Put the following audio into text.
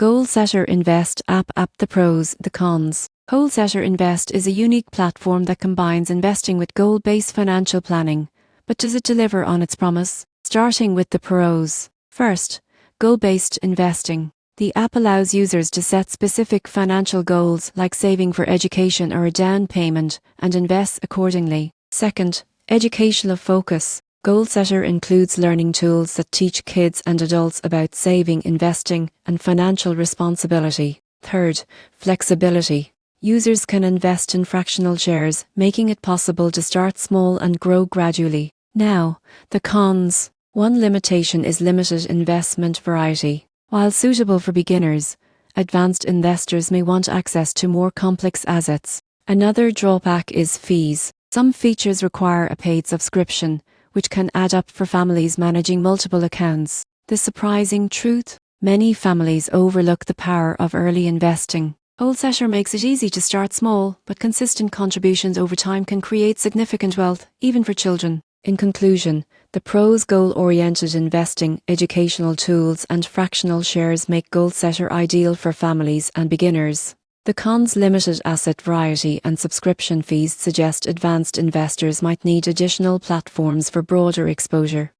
Goalsetter Invest app. The pros, the cons. Goalsetter Invest is a unique platform that combines investing with goal-based financial planning. But does it deliver on its promise? Starting with the pros. First, goal-based investing. The app allows users to set specific financial goals like saving for education or a down payment and invest accordingly. Second, educational focus. Goalsetter includes learning tools that teach kids and adults about saving, investing, and financial responsibility. Third, flexibility. Users can invest in fractional shares, making it possible to start small and grow gradually. Now, the cons. One limitation is limited investment variety. While suitable for beginners, advanced investors may want access to more complex assets. Another drawback is fees. Some features require a paid subscription, which can add up for families managing multiple accounts. The surprising truth? Many families overlook the power of early investing. Goalsetter makes it easy to start small, but consistent contributions over time can create significant wealth, even for children. In conclusion, the pros: goal-oriented investing, educational tools, and fractional shares make Goalsetter ideal for families and beginners. The cons: limited asset variety and subscription fees suggest advanced investors might need additional platforms for broader exposure.